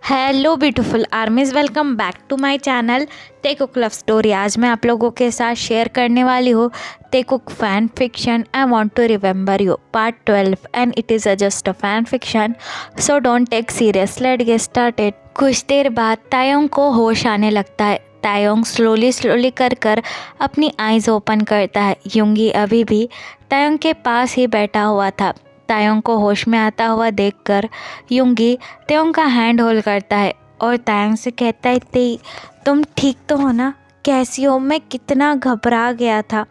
Hello beautiful armies, welcome back to my channel Taekook love story. आज मैं आप लोगों के साथ शेयर करने वाली हूँ Taekook fan fiction I want to remember you part 12 and it is just a fan fiction, so don't take serious, let get started. कुछ देर बाद तायोंग को होश आने लगता है। तायोंग स्लोली कर अपनी आईज ओपन करता है। युंगी अभी भी तायोंग के पास ही बैठा हुआ था। तायोंग को होश में आता हुआ देखकर युंगी तायोंग का हैंड होल्ड करता है और तायोंग से कहता है, ते तुम ठीक तो हो ना? कैसी हो? मैं कितना घबरा गया था,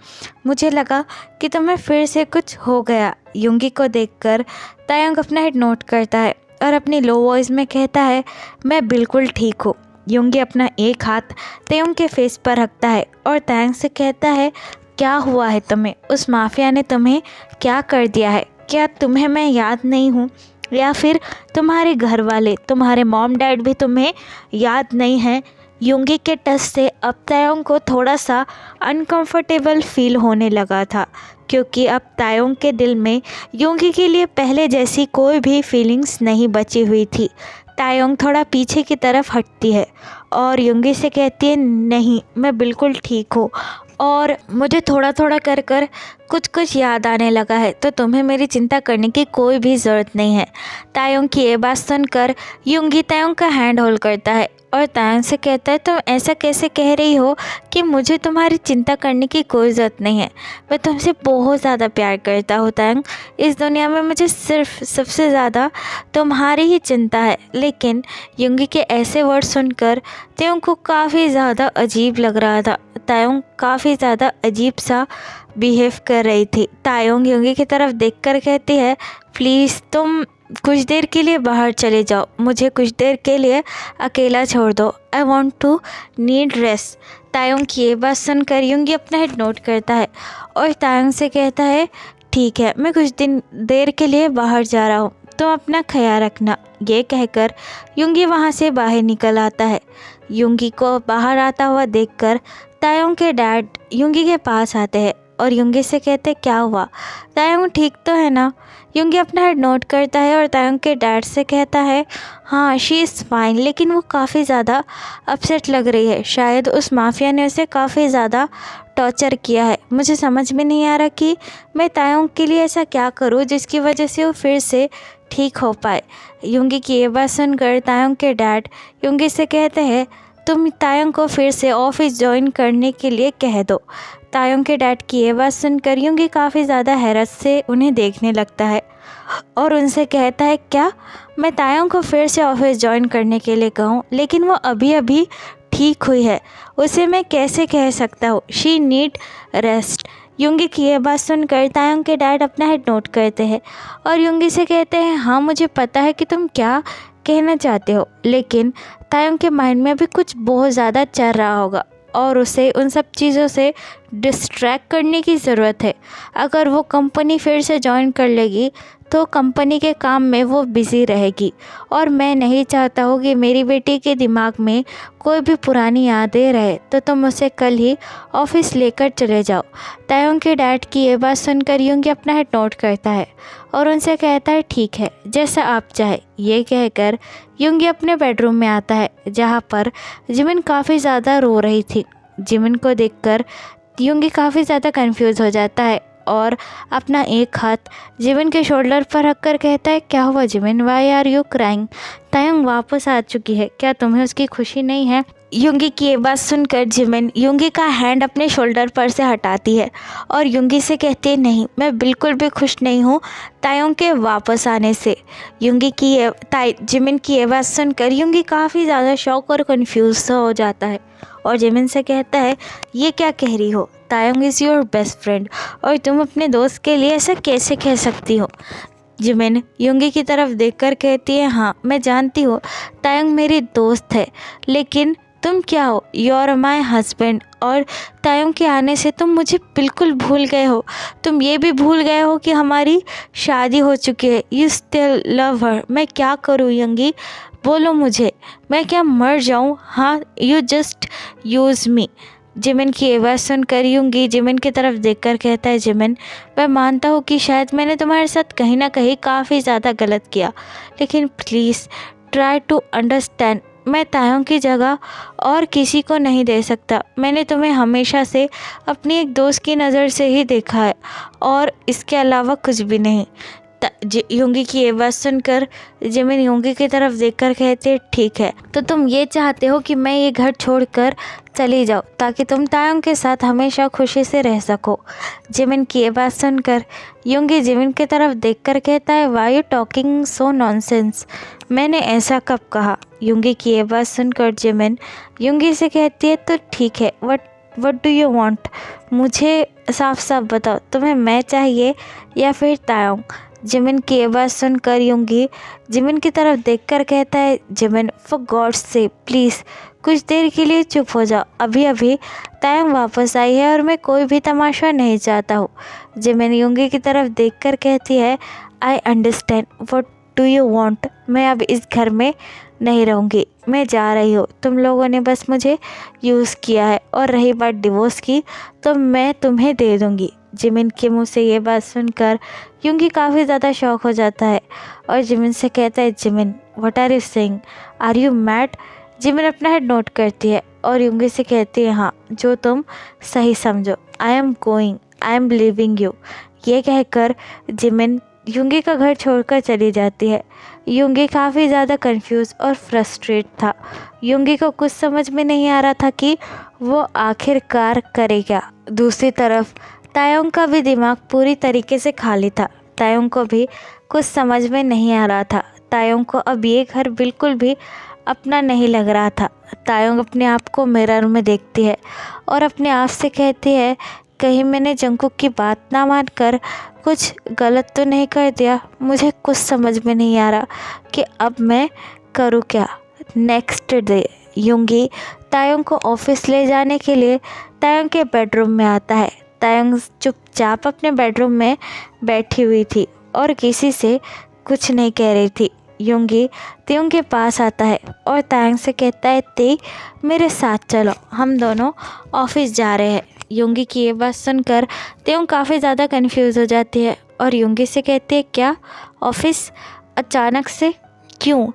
मुझे लगा कि तुम्हें फिर से कुछ हो गया। युंगी को देखकर तायोंग अपना हेड नोट करता है और अपनी लो वॉइस में कहता है, मैं बिल्कुल ठीक हूँ। युंगी अपना एक हाथ तायोंग के फेस पर रखता है और तायोंग से कहता है, क्या हुआ है तुम्हें? उस माफिया ने तुम्हें क्या कर दिया है? क्या तुम्हें मैं याद नहीं हूँ? या फिर तुम्हारे घर वाले, तुम्हारे मॉम डैड भी तुम्हें याद नहीं हैं? युंगी के टच से अब तायोंग को थोड़ा सा अनकंफर्टेबल फील होने लगा था, क्योंकि अब तायोंग के दिल में युंगी के लिए पहले जैसी कोई भी फीलिंग्स नहीं बची हुई थी। तायोंग थोड़ा पीछे की तरफ हटती है और युंगी से कहती है, नहीं, मैं बिल्कुल ठीक हूँ और मुझे थोड़ा थोड़ा कर कुछ याद आने लगा है, तो तुम्हें मेरी चिंता करने की कोई भी ज़रूरत नहीं है। तायोंग की ये बात सुनकर युंगी तायोंग का हैंड होल्ड करता है और तायोंग से कहता है, तुम ऐसा कैसे कह रही हो कि मुझे तुम्हारी चिंता करने की कोई ज़रूरत नहीं है? मैं तुमसे बहुत ज़्यादा प्यार करता हूँ तायोंग। इस दुनिया में मुझे सिर्फ सबसे ज़्यादा तुम्हारी ही चिंता है। लेकिन युंगी के ऐसे वर्ड सुनकर तायोंग को काफ़ी ज़्यादा अजीब लग रहा था। तायोंग काफ़ी ज़्यादा अजीब सा बिहेव कर रही थी। तायोंग युंगी की तरफ देखकर कहती है, प्लीज़ तुम कुछ देर के लिए बाहर चले जाओ, मुझे कुछ देर के लिए अकेला छोड़ दो। I want to need rest. Taeyong की ये बात सुनकर युंगी अपना हेड नोट करता है और तायोंग से कहता है, ठीक है, मैं कुछ देर के लिए बाहर जा रहा हूँ, तुम अपना ख्याल रखना। ये कहकर युंगी वहाँ से बाहर निकल आता है। युंगी को बाहर आता हुआ देखकर तायोंग के डैड युंगी के पास आते हैं और युंगी से कहते, क्या हुआ? तायोंग ठीक तो है ना? युंगी अपना हेड नोट करता है और तायोंग के डैड से कहता है, हाँ, शी इज़ फाइन, लेकिन वो काफ़ी ज़्यादा अपसेट लग रही है। शायद उस माफिया ने उसे काफ़ी ज़्यादा टॉर्चर किया है। मुझे समझ में नहीं आ रहा कि मैं तायोंग के लिए ऐसा क्या करूँ जिसकी वजह से वो फिर से ठीक हो पाए। युंगी की ये बात सुनकर तायोंग के डैड युंगी से कहते हैं, तुम तायोंग को फिर से ऑफिस ज्वाइन करने के लिए कह दो। तायोंग के डैड की ये बात सुनकर युंगी काफ़ी ज़्यादा हैरत से उन्हें देखने लगता है और उनसे कहता है, क्या मैं तायोंग को फिर से ऑफिस ज्वाइन करने के लिए कहूँ? लेकिन वो अभी अभी ठीक हुई है, उसे मैं कैसे कह सकता हूँ? She need rest. युंगी की ये बात सुनकर तायोंग के डैड अपना हेड नोट करते हैं और युंगी से कहते हैं, हाँ, मुझे पता है कि तुम क्या कहना चाहते हो, लेकिन तायोंग के माइंड में भी कुछ बहुत ज़्यादा चल रहा होगा और उसे उन सब चीज़ों से डिस्ट्रैक्ट करने की ज़रूरत है। अगर वो कंपनी फिर से ज्वाइन कर लेगी तो कंपनी के काम में वो बिज़ी रहेगी और मैं नहीं चाहता हूँ कि मेरी बेटी के दिमाग में कोई भी पुरानी यादें रहे, तो तुम उसे कल ही ऑफिस लेकर चले जाओ। तायोंग के डैड की ये बात सुनकर युंगी अपना हेड नोट करता है और उनसे कहता है, ठीक है, जैसा आप चाहे। ये कहकर युंगी अपने बेडरूम में आता है, जहाँ पर जिमिन काफ़ी ज़्यादा रो रही थी। जिमिन को देखकर युंगी काफ़ी ज़्यादा कंफ्यूज हो जाता है और अपना एक हाथ जिमिन के शोल्डर पर रखकर कहता है, क्या हुआ Jimin? Why are you crying? Taeyong वापस आ चुकी है, क्या तुम्हें उसकी खुशी नहीं है? युंगी की ये बात सुनकर जिमिन युंगी का हैंड अपने शोल्डर पर से हटाती है और युंगी से कहती है, नहीं, मैं बिल्कुल भी खुश नहीं हूँ तायोंग के वापस आने से। जिमिन की ये बात सुनकर युंगी काफ़ी ज़्यादा शॉक और कंफ्यूज हो जाता है और जिमिन से कहता है, ये क्या कह रही हो? तायोंग इज़ योर बेस्ट फ्रेंड और तुम अपने दोस्त के लिए ऐसा कैसे कह सकती हो? जिमिन युंगी की तरफ देखकर कहती है, हाँ, मैं जानती हूँ तायोंग मेरी दोस्त है, लेकिन तुम क्या हो? यू आर माई हस्बैंड और तायोंग के आने से तुम मुझे बिल्कुल भूल गए हो। तुम ये भी भूल गए हो कि हमारी शादी हो चुकी है। यू स्टिल लव हर। मैं क्या करूँ युंगी? बोलो मुझे, मैं क्या मर जाऊँ? हाँ, you just use me. Jimin की ये बात सुनकर युंगी जिमिन की तरफ देखकर कहता है, जिमिन, मैं मानता हूँ कि शायद मैंने तुम्हारे साथ कहीं ना कहीं काफ़ी ज़्यादा गलत किया, लेकिन प्लीज़ ट्राई टू अंडरस्टैंड, मैं तायोंग की जगह और किसी को नहीं दे सकता। मैंने तुम्हें हमेशा से अपनी एक दोस्त की नज़र से ही देखा है और इसके अलावा कुछ भी नहीं। योंगी की ये बात सुनकर जिमिन योंगी की तरफ देखकर कहते, ठीक है, तो तुम ये चाहते हो कि मैं ये घर छोड़कर चली जाऊँ ताकि तुम तायोंग के साथ हमेशा खुशी से रह सको। जिमिन की ये बात सुनकर योंगी जिमिन की तरफ देखकर कहता है, why you talking so nonsense, मैंने ऐसा कब कहा। योंगी की ये बात सुनकर जिमिन योंगी से कहती है, तो ठीक है, वट डू यू वांट, मुझे साफ साफ बताओ, तुम्हें मैं चाहिए या फिर तायोंग। जिमिन की ये बात सुनकर योंगी जिमिन की तरफ देखकर कहता है, जिमिन फॉर गॉड्स से प्लीज़ कुछ देर के लिए चुप हो जाओ, अभी अभी तायोंग वापस आई है और मैं कोई भी तमाशा नहीं चाहता हूँ। जिमिन योंगी की तरफ देखकर कहती है, I understand, what do you want, मैं अब इस घर में नहीं रहूँगी, मैं जा रही हूँ, तुम लोगों ने बस मुझे यूज़ किया है, और रही बात डिवोर्स की तो मैं तुम्हें दे दूँगी। जिमिन के मुंह से ये बात सुनकर योंगी काफ़ी ज़्यादा शॉक हो जाता है और जिमिन से कहता है, Jimin what are you saying, are you mad. Jimin अपना हेड नोट करती है और योंगी से कहती है, हाँ, जो तुम सही समझो, I am going, I am leaving you. ये कहकर जिमिन योंगी का घर छोड़कर चली जाती है। योंगी काफ़ी ज़्यादा कंफ्यूज और फ्रस्ट्रेट था। योंगी को कुछ समझ में नहीं आ रहा था कि वो आखिरकार करे क्या। दूसरी तरफ तायोंग का भी दिमाग पूरी तरीके से खाली था। तायोंग को भी कुछ समझ में नहीं आ रहा था। तायोंग को अब ये घर बिल्कुल भी अपना नहीं लग रहा था। तायोंग अपने आप को मिरर में देखती है और अपने आप से कहती है, कहीं मैंने जंगकुक की बात ना मानकर कुछ गलत तो नहीं कर दिया। मुझे कुछ समझ में नहीं आ रहा कि अब मैं करूँ क्या। नेक्स्ट डे योंगी तायोंग को ऑफिस ले जाने के लिए तायोंग के बेडरूम में आता है। तायोंग चुपचाप अपने बेडरूम में बैठी हुई थी और किसी से कुछ नहीं कह रही थी। योंगी तायोंग के पास आता है और तायोंग से कहता है, ते मेरे साथ चलो, हम दोनों ऑफिस जा रहे हैं। योंगी की ये बात सुनकर तायोंग काफ़ी ज़्यादा कंफ्यूज हो जाती है और योंगी से कहती है, क्या ऑफिस अचानक से, क्यों।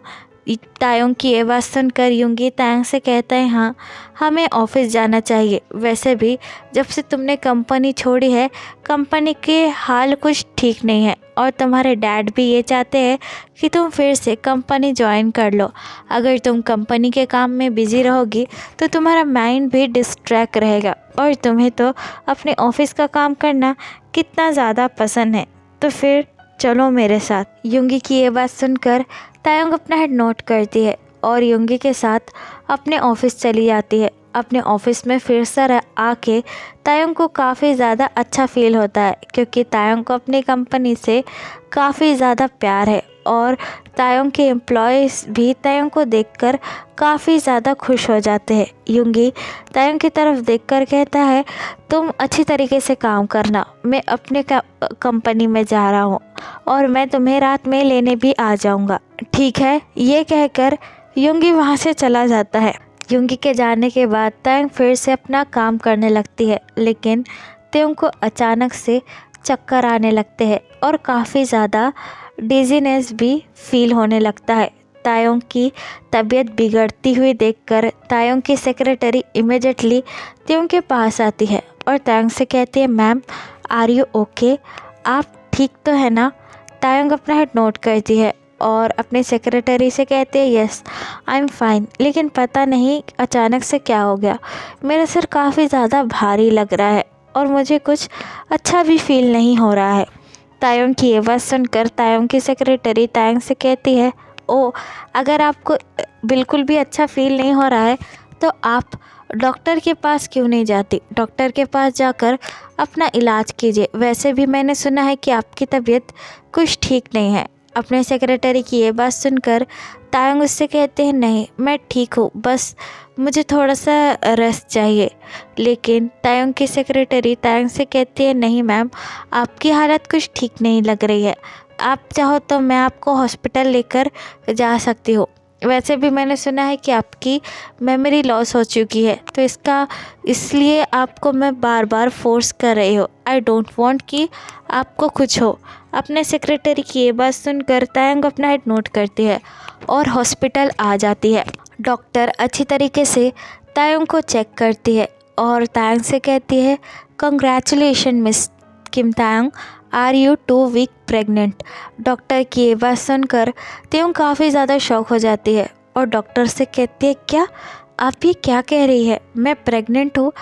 तायोंग की ये बात सुनकर योंगी तायोंग से कहता है, हाँ, हमें ऑफिस जाना चाहिए। वैसे भी जब से तुमने कंपनी छोड़ी है, कंपनी के हाल कुछ ठीक नहीं है और तुम्हारे डैड भी ये चाहते हैं कि तुम फिर से कंपनी ज्वाइन कर लो। अगर तुम कंपनी के काम में बिज़ी रहोगी तो तुम्हारा माइंड भी डिस्ट्रैक्ट रहेगा और तुम्हें तो अपने ऑफिस का काम करना कितना ज़्यादा पसंद है, तो फिर चलो मेरे साथ। योंगी की ये बात सुनकर तायोंग अपना हेड नोट करती है और योंगी के साथ अपने ऑफिस चली जाती है। अपने ऑफिस में फिर से आके तायोंग को काफ़ी ज़्यादा अच्छा फील होता है क्योंकि तायोंग को अपनी कंपनी से काफ़ी ज़्यादा प्यार है और तायोंग के एम्प्लॉयज़ भी तायोंग को देखकर काफ़ी ज़्यादा खुश हो जाते हैं। योंगी तायोंग की तरफ देखकर कहता है, तुम अच्छी तरीके से काम करना, मैं अपने कंपनी में जा रहा हूँ और मैं तुम्हें रात में लेने भी आ जाऊँगा, ठीक है। ये कहकर योंगी वहाँ से चला जाता है। योंगी के जाने के बाद तायोंग फिर से अपना काम करने लगती है, लेकिन तायोंग को अचानक से चक्कर आने लगते हैं और काफ़ी ज़्यादा डिजीनेस भी फील होने लगता है। तायोंग की तबीयत बिगड़ती हुई देखकर तायोंग की सेक्रेटरी इमीडिएटली तायोंग के पास आती है और तायोंग से कहती है, मैम आर यू ओके, आप ठीक तो है ना। तायोंग अपना हेड नोट करती है और अपने सेक्रेटरी से कहते हैं, यस आई एम फाइन, लेकिन पता नहीं अचानक से क्या हो गया, मेरा सिर काफ़ी ज़्यादा भारी लग रहा है और मुझे कुछ अच्छा भी फील नहीं हो रहा है। तायोंग की ये बात सुनकर तायोंग की सेक्रेटरी तायोंग से कहती है, ओ अगर आपको बिल्कुल भी अच्छा फील नहीं हो रहा है तो आप डॉक्टर के पास क्यों नहीं जाती, डॉक्टर के पास जाकर अपना इलाज कीजिए। वैसे भी मैंने सुना है कि आपकी तबीयत कुछ ठीक नहीं है। अपने सेक्रेटरी की ये बात सुनकर तायोंग उससे कहते हैं, नहीं मैं ठीक हूँ, बस मुझे थोड़ा सा रेस्ट चाहिए। लेकिन तायोंग की सेक्रेटरी तायोंग से कहती है, नहीं मैम, आपकी हालत कुछ ठीक नहीं लग रही है, आप चाहो तो मैं आपको हॉस्पिटल लेकर जा सकती हूँ। वैसे भी मैंने सुना है कि आपकी मेमोरी लॉस हो चुकी है, तो इसलिए आपको मैं बार बार फोर्स कर रही हूँ। आई डोंट वांट कि आपको कुछ हो। अपने सेक्रेटरी की ये बात सुनकर तायंग अपना हेड नोट करती है और हॉस्पिटल आ जाती है। डॉक्टर अच्छी तरीके से तायंग को चेक करती है और तायंग से कहती है, congratulation Miss Kim Taeyang, are you 2 week pregnant. Doctor की ये बात सुनकर त्यों काफ़ी ज़्यादा शॉक हो जाती है और डॉक्टर से कहती है, क्या आप ये क्या कह रही है, मैं प्रेग्नेंट हूँ।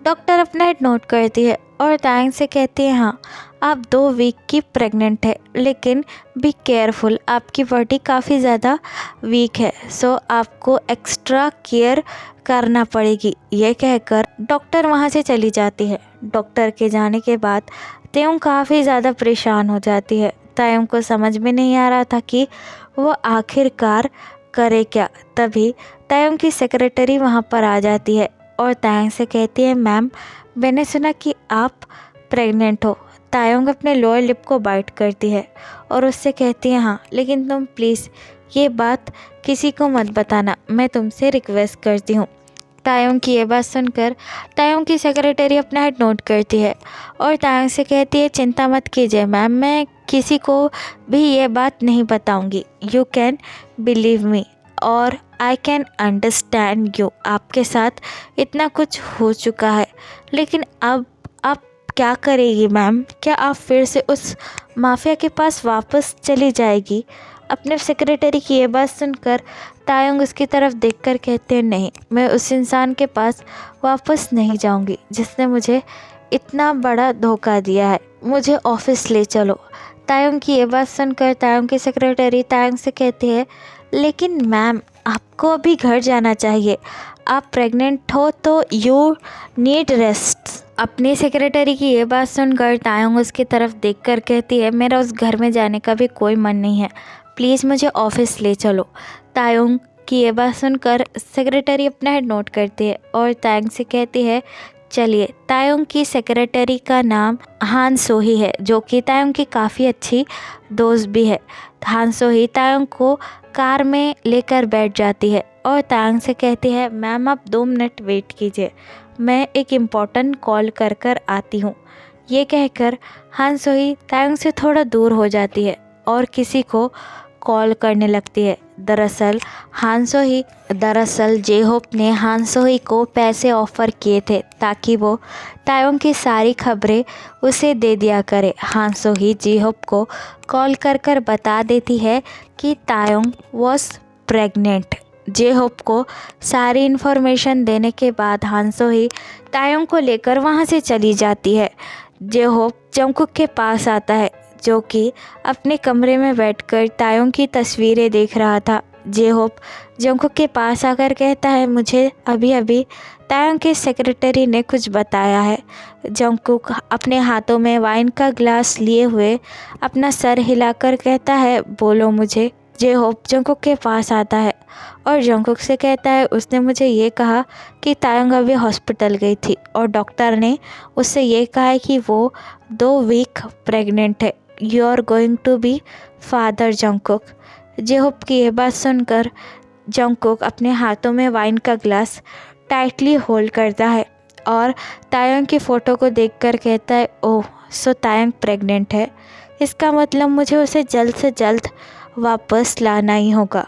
डॉक्टर अपना हेड नोट करती है और तायंग से कहती है, हाँ आप 2 वीक की प्रेग्नेंट है, लेकिन बी केयरफुल, आपकी बॉडी काफ़ी ज़्यादा वीक है, सो आपको एक्स्ट्रा केयर करना पड़ेगी। ये कहकर डॉक्टर वहाँ से चली जाती है। डॉक्टर के जाने के बाद त्यों काफ़ी ज़्यादा परेशान हो जाती है। तायंग को समझ में नहीं आ रहा था कि वो आखिरकार करे क्या। तभी तायंग की सेक्रेटरी वहाँ पर आ जाती है और तायंग से कहती है, मैम मैंने सुना कि आप प्रेग्नेंट हो। तायंग अपने लोअर लिप को बाइट करती है और उससे कहती है, हाँ लेकिन तुम प्लीज़ ये बात किसी को मत बताना, मैं तुमसे रिक्वेस्ट करती हूँ। तायंग की ये बात सुनकर तायंग की सेक्रेटरी अपना हेड नोट करती है और तायंग से कहती है, चिंता मत कीजिए मैम, मैं किसी को भी ये बात नहीं बताऊंगी। यू कैन बिलीव मी और आई कैन अंडरस्टैंड यू। आपके साथ इतना कुछ हो चुका है, लेकिन अब आप क्या करेगी मैम? क्या आप फिर से उस माफिया के पास वापस चली जाएगी? अपने सेक्रेटरी की ये बात सुनकर तायंग उसकी तरफ देखकर कहते हैं, नहीं, मैं उस इंसान के पास वापस नहीं जाऊंगी जिसने मुझे इतना बड़ा धोखा दिया है। मुझे ऑफिस ले चलो। तायंग की ये बात सुनकर तायंग की सेक्रेटरी तायंग से कहती है, लेकिन मैम आपको अभी घर जाना चाहिए, आप प्रेग्नेंट हो तो यू नीड रेस्ट। अपनी सेक्रेटरी की ये बात सुनकर तायंग उसकी तरफ देखकर कहती है, मेरा उस घर में जाने का भी कोई मन नहीं है, प्लीज़ मुझे ऑफिस ले चलो। तायंग की ये बात सुनकर सेक्रेटरी अपना हेड नोट करती है और तायंग से कहती है, चलिए। तायंग की सेक्रेटरी का नाम हान सोही है, जो कि तायंग की काफ़ी अच्छी दोस्त भी है। हान सोही तायंग को कार में लेकर बैठ जाती है और तायंग से कहती है, मैम आप 2 मिनट वेट कीजिए, मैं एक इम्पॉर्टेंट कॉल कर आती हूँ। ये कहकर हान सोही तायंग से थोड़ा दूर हो जाती है और किसी को कॉल करने लगती है। दरअसल जे-होप ने हान सोही को पैसे ऑफ़र किए थे ताकि वो तायंग की सारी खबरें उसे दे दिया करे। हान सोही जे-होप को कॉल कर बता देती है कि तायंग वॉज प्रेग्नेंट। जे-होप को सारी इन्फॉर्मेशन देने के बाद हान सोही तायंग को लेकर वहाँ से चली जाती है। जे-होप जंगकुक के पास आता है, जो कि अपने कमरे में बैठकर तायंग की तस्वीरें देख रहा था। जे-होप जंगकुक के पास आकर कहता है, मुझे अभी अभी तायंग के सेक्रेटरी ने कुछ बताया है। जंगकुक अपने हाथों में वाइन का ग्लास लिए हुए अपना सर हिलाकर कहता है, बोलो मुझे। जे-होप जंगकुक के पास आता है और जंगकुक से कहता है, उसने मुझे ये कहा कि तायंग अभी हॉस्पिटल गई थी और डॉक्टर ने उससे ये कहा है कि वो 2 वीक प्रेग्नेंट है। You are going to be father Jungkook. J-Hope की ये बात सुनकर जंगकुक अपने हाथों में वाइन का ग्लास टाइटली होल्ड करता है और तायंग की फ़ोटो को देखकर कहता है, ओह सो तायंग प्रेग्नेंट है, इसका मतलब मुझे उसे जल्द से जल्द वापस लाना ही होगा।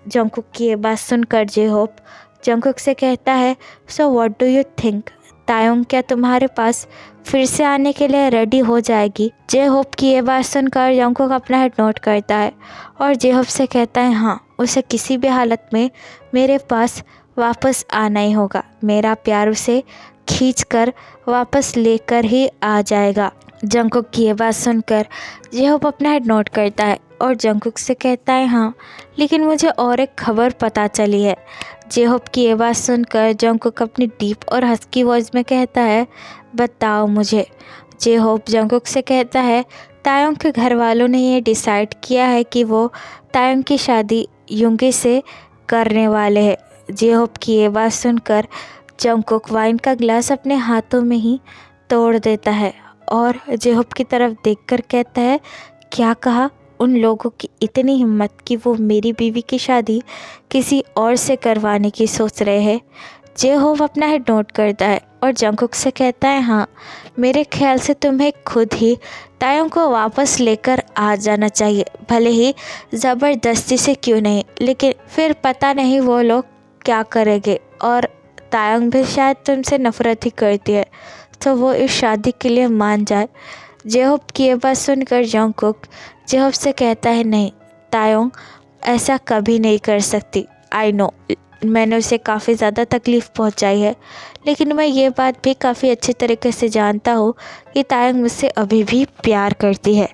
जंगकुक की ये बात सुनकर जे-होप जंगकुक से कहता है, so what do you think, Tayang क्या तुम्हारे पास फिर से आने के लिए रेडी हो जाएगी? जे-होप की ये बात सुनकर जंगकुक अपना हेड नोट करता है और जे-होप से कहता है, हाँ उसे किसी भी हालत में मेरे पास वापस आना ही होगा, मेरा प्यार उसे खींचकर वापस लेकर ही आ जाएगा। जंगकुक की ये बात सुनकर जे-होप अपना हेड नोट करता है और जंगकुक से कहता है, हाँ लेकिन मुझे और एक खबर पता चली है। जे-होप की ये बात सुनकर जंगकुक अपनी डीप और हस्की वॉइस में कहता है, बताओ मुझे। जे-होप जंगकुक से कहता है, तायंग के घर वालों ने ये डिसाइड किया है कि वो तायंग की शादी युंगी से करने वाले हैं। जे-होप की ये बात सुनकर जंगकुक वाइन का ग्लास अपने हाथों में ही तोड़ देता है और जे-होप की तरफ देखकर कहता है, क्या कहा, उन लोगों की इतनी हिम्मत कि वो मेरी बीवी की शादी किसी और से करवाने की सोच रहे हैं। जेहोव अपना हेड नोट करता है और जंगकुक से कहता है, हाँ, मेरे ख्याल से तुम्हें खुद ही तायोंग को वापस लेकर आ जाना चाहिए, भले ही ज़बरदस्ती से क्यों नहीं, लेकिन फिर पता नहीं वो लोग क्या करेंगे। और तायोंग भी शायद तुमसे नफरत ही करती है, तो वो इस शादी के लिए मान जाए। जेहोव की ये बात सुनकर जंगकुक जेहोव से कहता है, नहीं, तायोंग ऐसा कभी नहीं कर सकती। आई नो, मैंने उसे काफ़ी ज़्यादा तकलीफ़ पहुंचाई है, लेकिन मैं ये बात भी काफ़ी अच्छे तरीके से जानता हूँ कि तायोंग मुझसे अभी भी प्यार करती है।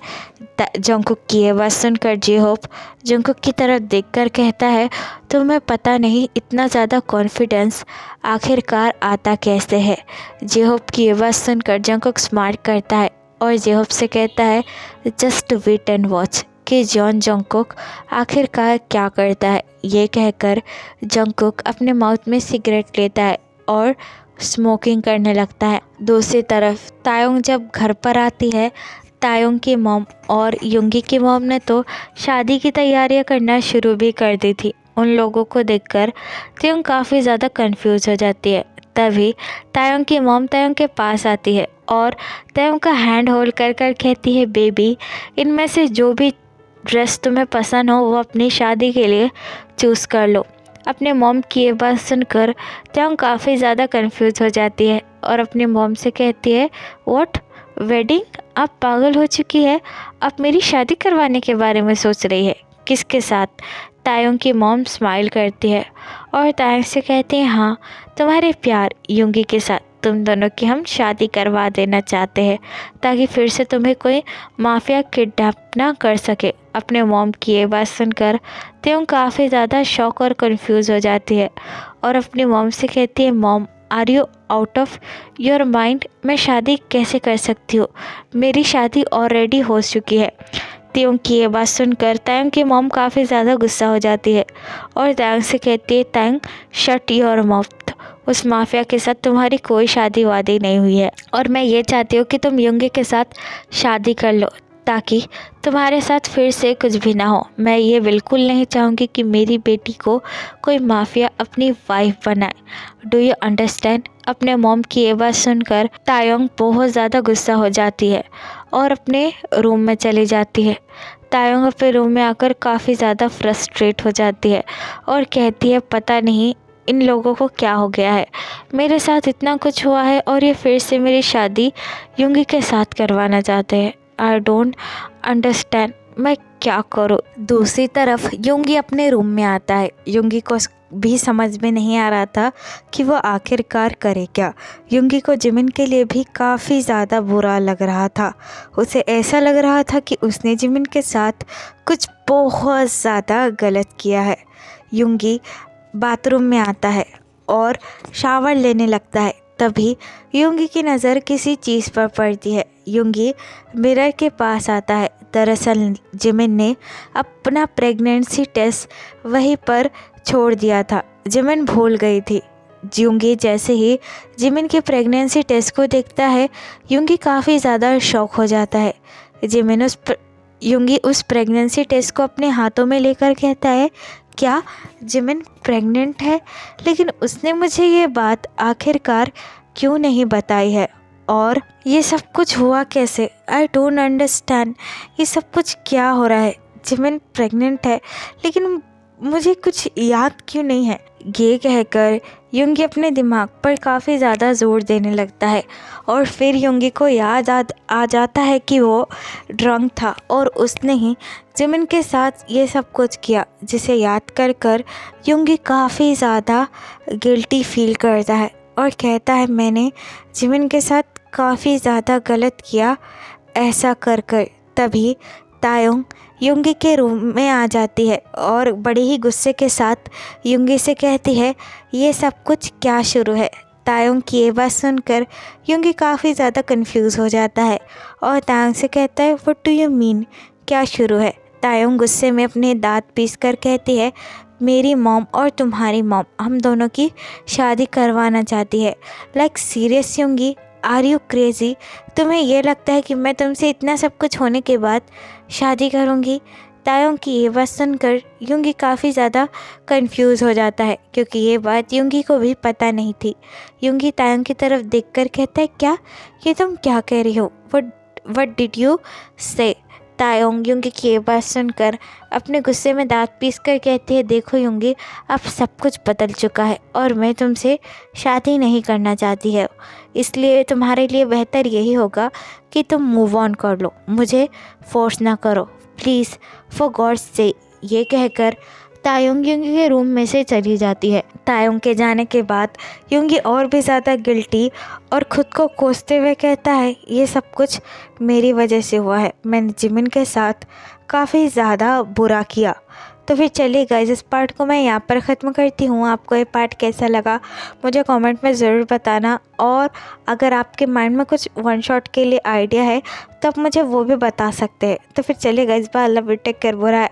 जंगकुक की ये बात सुनकर जेहोव जंगकुक की तरफ देखकर कहता है, तुम्हें पता नहीं इतना ज़्यादा कॉन्फिडेंस आखिरकार आता कैसे है। जेहोव की ये बात सुनकर जंगकुक स्मार्ट करता है और जेहोव से कहता है, जस्ट वेट एंड वॉच कि जॉन जंगकुक आखिरकार क्या करता है। ये कहकर जंगकुक अपने माउथ में सिगरेट लेता है और स्मोकिंग करने लगता है। दूसरी तरफ तायोंग जब घर पर आती है, तायोंग की मॉम और युंगी की मॉम ने तो शादी की तैयारियां करना शुरू भी कर दी थी। उन लोगों को देखकर तायोंग काफ़ी ज़्यादा कंफ्यूज हो जाती है। तभी तायोंग की मॉम तायोंग के पास आती है और तायोंग का हैंड होल्ड कर कर कहती है, बेबी, इनमें से जो भी ड्रेस तुम्हें पसंद हो वो अपनी शादी के लिए चूज़ कर लो। अपने मॉम की ये बात सुनकर तायोंग काफ़ी ज़्यादा कंफ्यूज हो जाती है और अपनी मॉम से कहती है, व्हाट, वेडिंग? आप पागल हो चुकी है? आप मेरी शादी करवाने के बारे में सोच रही है? किसके साथ? तायोंग की मॉम स्माइल करती है और तायोंग से कहती है, हाँ, तुम्हारे प्यार युंगी के साथ तुम दोनों की हम शादी करवा देना चाहते हैं, ताकि फिर से तुम्हें कोई माफिया किडनैप ना कर सके। अपने मॉम की ये बात सुनकर तायोंग काफ़ी ज़्यादा शॉक और कंफ्यूज हो जाती है और अपनी मॉम से कहती है, mom, are you out of your mind? मैं शादी कैसे कर सकती हूँ? मेरी शादी ऑलरेडी हो चुकी है। तायोंग की ये बात सुनकर तायोंग की मॉम काफ़ी ज़्यादा गुस्सा हो जाती है और तायोंग से कहती है, तायोंग, शट योर माउथ, उस माफिया के साथ तुम्हारी कोई शादी वादी नहीं हुई है और मैं ये चाहती हूँ कि तुम युंगी के साथ शादी कर लो, ताकि तुम्हारे साथ फिर से कुछ भी ना हो। मैं ये बिल्कुल नहीं चाहूँगी कि मेरी बेटी को कोई माफिया अपनी वाइफ बनाए। Do you understand? अपने मॉम की ये बात सुनकर तायोंग बहुत ज़्यादा गुस्सा हो जाती है और अपने रूम में चली जाती है। तायोंग अपने रूम में आकर काफ़ी ज़्यादा फ्रस्ट्रेट हो जाती है और कहती है, पता नहीं इन लोगों को क्या हो गया है, मेरे साथ इतना कुछ हुआ है और ये फिर से मेरी शादी युंगी के साथ करवाना चाहते हैं। आई डोंट अंडरस्टैंड, मैं क्या करूँ? दूसरी तरफ युंगी अपने रूम में आता है। युंगी को भी समझ में नहीं आ रहा था कि वो आखिरकार करे क्या। युंगी को जिमिन के लिए भी काफ़ी ज़्यादा बुरा लग रहा था। उसे ऐसा लग रहा था कि उसने जिमिन के साथ कुछ बहुत ज़्यादा गलत किया है। युंगी बाथरूम में आता है और शावर लेने लगता है। तभी युंगी की नज़र किसी चीज़ पर पड़ती है। युंगी मिरर के पास आता है। दरअसल जिमिन ने अपना प्रेगनेंसी टेस्ट वहीं पर छोड़ दिया था। जिमिन भूल गई थी। युंगी जैसे ही जिमिन के प्रेगनेंसी टेस्ट को देखता है, युंगी काफ़ी ज़्यादा शॉक हो जाता है। युंगी उस प्रेगनेंसी टेस्ट को अपने हाथों में लेकर कहता है, क्या जिमिन प्रेग्नेंट है? लेकिन उसने मुझे ये बात आखिरकार क्यों नहीं बताई है और ये सब कुछ हुआ कैसे? आई डोंट अंडरस्टैंड, ये सब कुछ क्या हो रहा है? जिमिन प्रेग्नेंट है लेकिन मुझे कुछ याद क्यों नहीं है? ये कहकर युंगी अपने दिमाग पर काफ़ी ज़्यादा जोर देने लगता है और फिर युंगी को याद आ जाता है कि वो ड्रंक था और उसने ही जिमिन के साथ ये सब कुछ किया, जिसे याद कर कर युंगी काफ़ी ज़्यादा गिल्टी फील करता है और कहता है, मैंने जिमिन के साथ काफ़ी ज़्यादा गलत किया ऐसा कर कर। तभी तायोंग युंगी के रूम में आ जाती है और बड़ी ही गुस्से के साथ युंगी से कहती है, ये सब कुछ क्या शुरू है? तायोंग की ये बात सुनकर युंगी काफ़ी ज़्यादा कंफ्यूज हो जाता है और तायोंग से कहता है, व्हाट डू यू मीन, क्या शुरू है? तायोंग गुस्से में अपने दांत पीस कर कहती है, मेरी मॉम और तुम्हारी मॉम हम दोनों की शादी करवाना चाहती है। Like serious Yoongi, are you crazy? तुम्हें ये लगता है कि मैं तुमसे इतना सब कुछ होने के बाद शादी करूँगी? तायोंग की ये बात सुनकर यूंगी काफ़ी ज़्यादा कंफ्यूज हो जाता है, क्योंकि ये बात यूंगी को भी पता नहीं थी। यूंगी तायोंग की तरफ देखकर कहता है, क्या ये तुम क्या कह रही हो? वट डिड यू से? तायोंग यूंगी की ये बात सुनकर अपने गुस्से में दांत पीस कर कहती है, देखो यूंगी, अब सब कुछ बदल चुका है और मैं तुमसे शादी नहीं करना चाहती है, इसलिए तुम्हारे लिए बेहतर यही होगा कि तुम मूव ऑन कर लो, मुझे फोर्स ना करो प्लीज़, फॉर गॉड्स से। ये कहकर तायोंग यूंगी के रूम में से चली जाती है। तायोंग के जाने के बाद यूंगी और भी ज़्यादा गिल्टी और ख़ुद को कोसते हुए कहता है, ये सब कुछ मेरी वजह से हुआ है, मैंने जिमिन के साथ काफ़ी ज़्यादा बुरा किया। तो फिर चलिए गाइस, इस पार्ट को मैं यहाँ पर ख़त्म करती हूँ। आपको ये पार्ट कैसा लगा मुझे कमेंट में ज़रूर बताना, और अगर आपके माइंड में कुछ वन शॉट के लिए आइडिया है तो आप मुझे वो भी बता सकते हैं। तो फिर चलिए guys, bye, love you, take care, बुरा है,